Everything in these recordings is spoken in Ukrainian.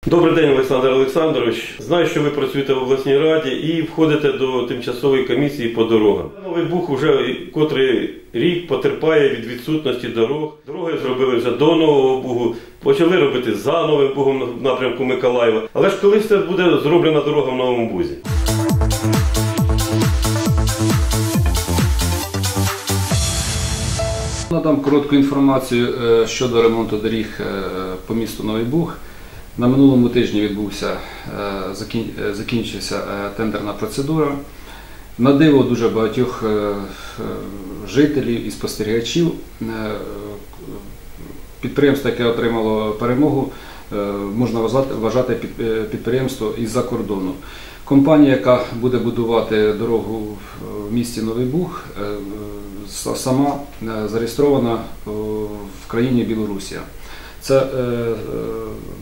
Добрий день, Олександр Олександрович. Знаю, що ви працюєте в обласній раді і входите до тимчасової комісії по дорогам. Новий Буг вже котрий рік потерпає від відсутності дорог. Дороги зробили вже до Нового Бугу, почали робити за Новим Бугом в напрямку Миколаєва. Але ж колись це буде зроблена дорога в Новому Бузі? Надам коротку інформацію щодо ремонту доріг по місту Новий Буг. На минулому тижні закінчилася тендерна процедура. На диво дуже багатьох жителів і спостерігачів підприємство, яке отримало перемогу, можна вважати підприємство із-за кордону. Компанія, яка буде будувати дорогу в місті Новий Буг, сама зареєстрована в країні Білорусія. Це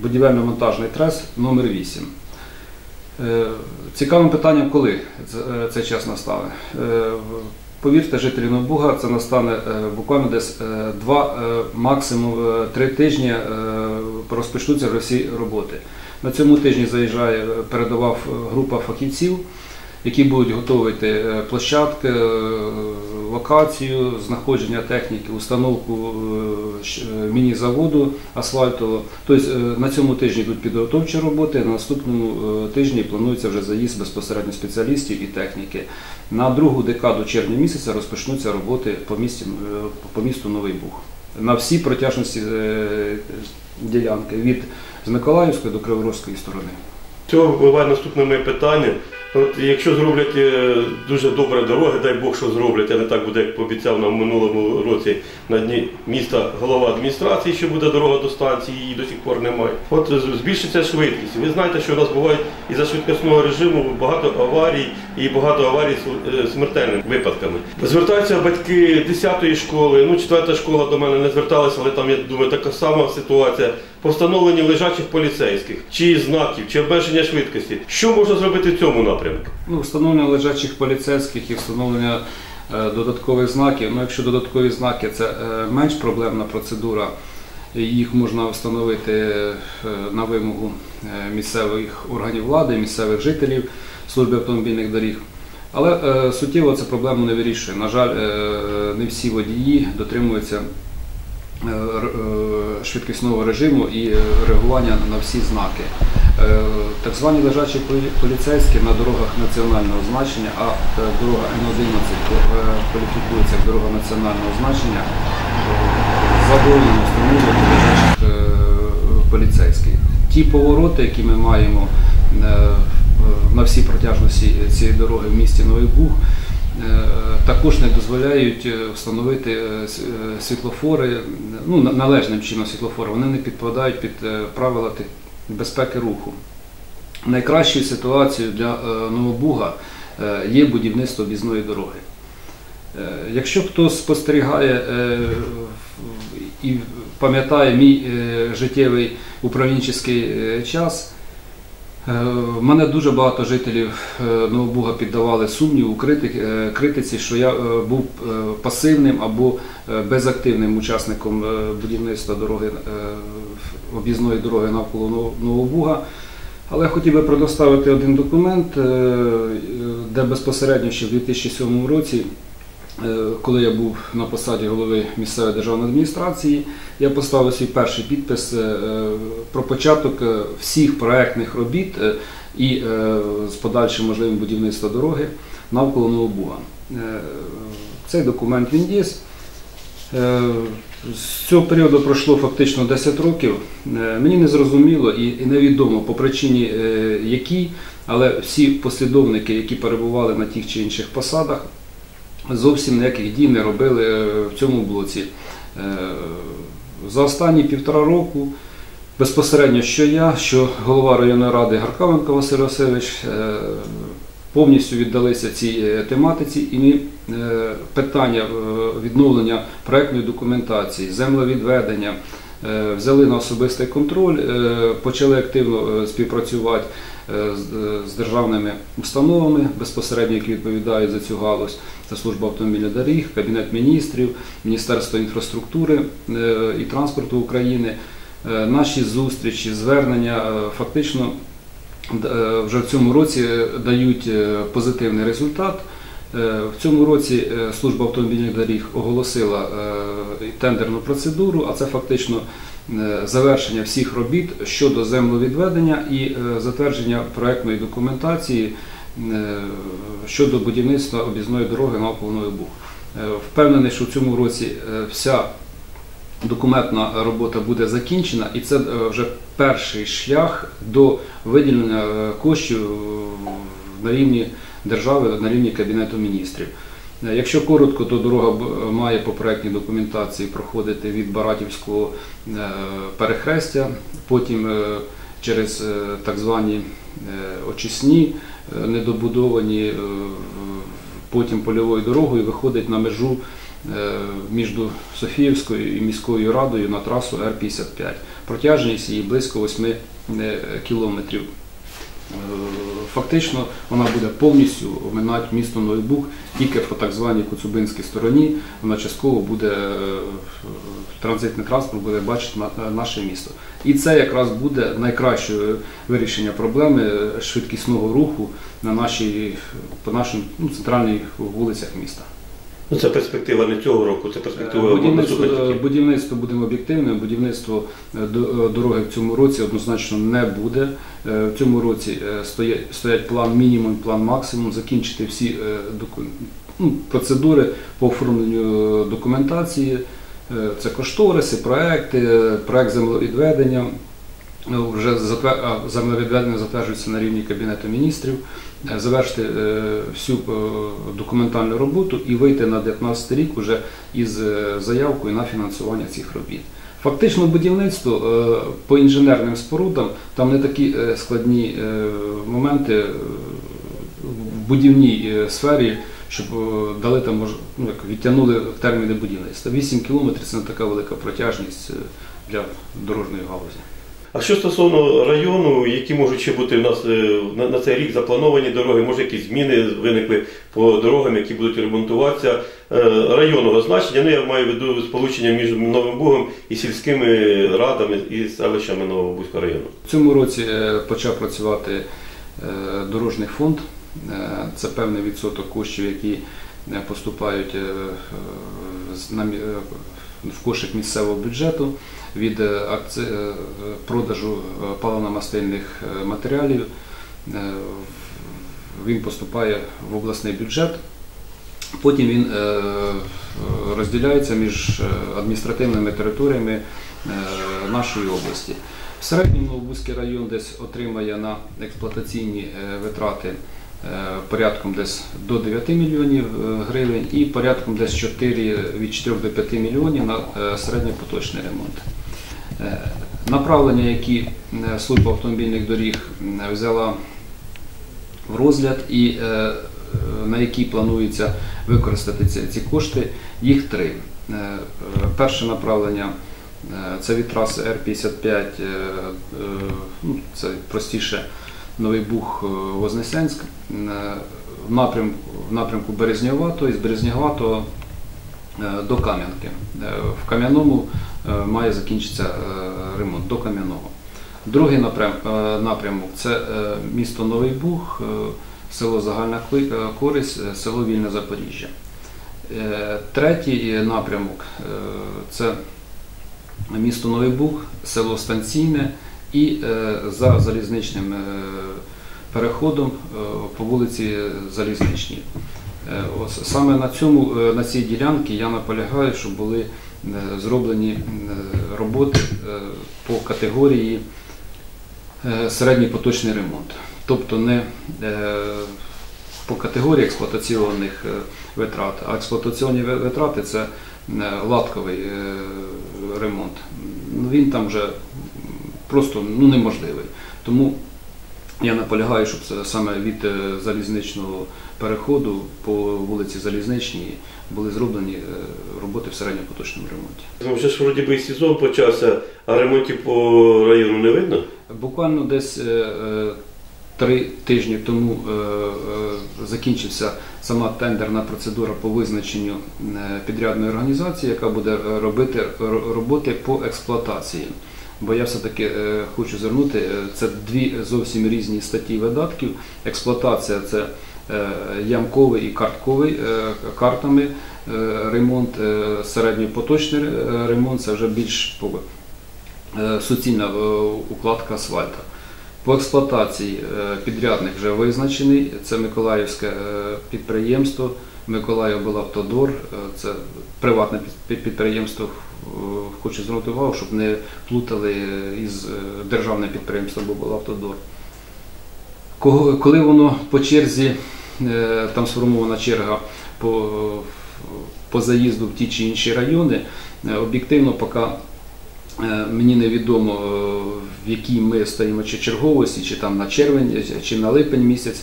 будівельно-монтажний трес номер 8. Цікавим питанням, коли цей час настане. Повірте, жителі Нового Буга, це настане буквально десь 2, максимум 3 тижні розпочнуться вже всі роботи. На цьому тижні заїжджає передова група фахівців, які будуть готувати площадки, локацію, знаходження техніки, установку міні-заводу асфальтового. Тобто на цьому тижні йдуть підготовчі роботи, на наступному тижні планується вже заїзд безпосередньо спеціалістів і техніки. На другу декаду червня місяця розпочнуться роботи по місту Новий Буг. На всій протяжності ділянки, від Миколаївської до Криворізької сторони. Цього буває наступне моє питання. От якщо зроблять дуже добре дороги, дай Бог, що зроблять, а не так буде, як пообіцяв нам в минулому році на дні міста голова адміністрації, що буде дорога до станції, її до сих пор немає. От збільшиться швидкість. Ви знаєте, що у нас буває із-за швидкісного режиму багато аварій і багато аварій з смертельними випадками. Звертаються батьки 10-ї школи, 4-та школа до мене не зверталася, але там, я думаю, така сама ситуація. По встановленню лежачих поліцейських, чи знаків, чи обмеження швидкості. Що можна зробити в цьому напрямку? Встановлення лежачих поліцейських і встановлення додаткових знаків. Якщо додаткові знаки – це менш проблемна процедура, їх можна встановити на вимогу місцевих органів влади, місцевих жителів служби автомобільних доріг. Але суттєво це проблему не вирішує. На жаль, не всі водії дотримуються швидкісного режиму і реагування на всі знаки. Так звані лежачі поліцейські на дорогах національного значення, а дорога Н11 кваліфікується як дорога національного значення, заборонено встановлювати лежачих поліцейських. Ті повороти, які ми маємо на всій протяжності цієї дороги в місті Новий Буг, також не дозволяють встановити світлофори, належним чином світлофори, вони не підпадають під правила безпеки руху. Найкращою ситуацією для Нового Буга є будівництво об'їзної дороги. Якщо хтось спостерігає і пам'ятає мій життєвий управлінчий час, мене дуже багато жителів Нового Буга піддавали сумніву, критиці, що я був пасивним або безактивним учасником будівництва об'їзної дороги навколо Нового Буга. Але я хотів би предоставити один документ, де безпосередньо ще в 2007 році, коли я був на посаді голови місцевої державної адміністрації, я поставив свій перший підпис про початок всіх проектних робіт і з подальшим можливим будівництва дороги навколо Нового Буга. Цей документ він є. З цього періоду пройшло фактично 10 років. Мені не зрозуміло і невідомо по причині якій, але всі послідовники, які перебували на тих чи інших посадах, зовсім ніяких дій не робили в цьому блоці. За останні 1,5 року безпосередньо що я, що голова районної ради Гаркавенко Василь Васильович повністю віддалися цій тематиці, і ми питання відновлення проєктної документації, землевідведення взяли на особистий контроль, почали активно співпрацювати з державними установами, безпосередньо, які відповідають за цю галузь. Це Служба автомобільних доріг, Кабінет міністрів, Міністерство інфраструктури і транспорту України. наші зустрічі, звернення фактично вже в цьому році дають позитивний результат. В цьому році служба автомобільних доріг оголосила тендерну процедуру, а це фактично завершення всіх робіт щодо землевідведення і затвердження проектної документації щодо будівництва об'їзної дороги на Новий Буг. Впевнений, що в цьому році вся документна робота буде закінчена, і це вже перший шлях до виділення коштів на рівні держави, на рівні Кабінету міністрів. Якщо коротко, то дорога має по проектній документації проходити від Баратівського перехрестя, потім через так звані очисні, недобудовані, потім польовою дорогою виходить на межу між Софіївською і міською радою на трасу Р-55. Протяжність її близько 8 кілометрів. Фактично вона буде повністю оминати місто Новий Буг, тільки по так званій Коцюбинській стороні вона частково буде, транзитний транспорт буде бачити наше місто. І це якраз буде найкраще вирішення проблеми швидкісного руху по нашим центральних вулицях міста. Це перспектива не цього року, це перспектива будівництво, будемо об'єктивними, будівництво дороги в цьому році однозначно не буде. В цьому році стоять план мінімум, план максимум, закінчити всі процедури по оформленню документації, це кошториси, проект землевідведення. Вже землевідведення затверджується на рівні Кабінету міністрів, завершити всю документальну роботу і вийти на 2019 рік вже із заявкою на фінансування цих робіт. Фактично будівництво по інженерним спорудам, там не такі складні моменти в будівній сфері, щоб дали там, відтягнули терміни будівництва. 8 кілометрів – це не така велика протяжність для дорожньої галузі. А що стосовно району, які можуть ще бути у нас на цей рік заплановані дороги, може якісь зміни виникли по дорогам, які будуть ремонтуватися районного значення, я маю в виду сполучення між Новим Бугом і сільськими радами і селищами Новобузького району. В цьому році почав працювати дорожній фонд, це певний відсоток коштів, які поступають в кошик місцевого бюджету від продажу паливно-мастильних матеріалів. Він поступає в обласний бюджет, потім він розділяється між адміністративними територіями нашої області. В середньому Новобузький район десь отримає на експлуатаційні витрати порядком десь до 9 мільйонів гривень і порядком десь від 4 до 5 мільйонів на середньопоточний ремонт. Направлення, які служба автомобільних доріг взяла в розгляд і на які планується використати ці кошти, їх 3. Перше направлення – це від траси Р-55, це простіше Новий Буг-Вознесенськ, в напрямку Березніватого і з Березніватого до Кам'янки. В Кам'яному має закінчитися ремонт, до Кам'яного. Другий напрямок – це місто Новий Буг, село Загальна Користь, село Вільне Запоріжжя. Третій напрямок – це місто Новий Буг, село Станційне і за залізничним переходом по вулиці Залізничній. Саме на цій ділянці я наполягаю, щоб були зроблені роботи по категорії середній поточний ремонт. Тобто не по категорії експлуатаційних витрат, а експлуатаційні витрати – це латковий ремонт. Він там вже просто неможливий. Тому я наполягаю, щоб саме від залізничного переходу по вулиці Залізничній були зроблені роботи в середньопоточному ремонті. Вже ж вроді би і сезон почався, а ремонтів по району не видно? Буквально десь 3 тижні тому закінчився сама тендерна процедура по визначенню підрядної організації, яка буде робити роботи по експлуатації. бо я все-таки хочу звернути, це дві зовсім різні статті видатків. Експлуатація – це ямковий і картковий, картами ремонт, середньопоточний ремонт – це вже більш суцільна укладка асфальту. По експлуатації підрядник вже визначений, це Миколаївське підприємство, Миколаївбелавтодор, це приватне підприємство, хочу звернути увагу, щоб не плутали із державним підприємством Белавтодор. Коли воно по черзі, там сформована черга по заїзду в ті чи інші райони, об'єктивно поки мені невідомо, в якій ми стоїмо чи черговості, чи там на червень, чи на липень місяць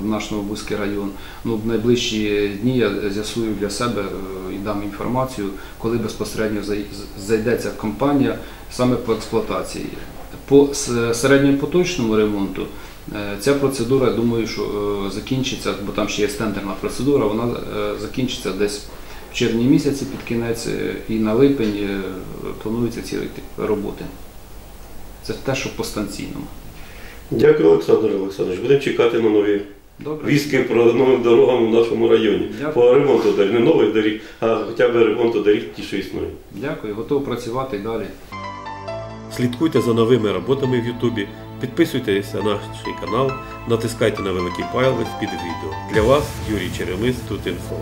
в наш Новобузький район. Ну, в найближчі дні я з'ясую для себе і дам інформацію, коли безпосередньо зайдеться компанія саме по експлуатації. По середньопоточному ремонту ця процедура, я думаю, що закінчиться, бо там ще є тендерна процедура, вона закінчиться десь в червні місяці під кінець, і на липень плануються ці роботи. Це те, що по станційному. Дякую, Олександр Олександрович. Будемо чекати на нові вістки про новим дорогам в нашому районі. Дякую. По ремонту доріг, не нових доріг, а хоча б ремонту доріг ті, що існують. Дякую, готовий працювати і далі. Слідкуйте за новими роботами в Ютубі, підписуйтесь на наш канал, натискайте на великий палець під відео. Для вас Юрій Черемис, Тут інфо.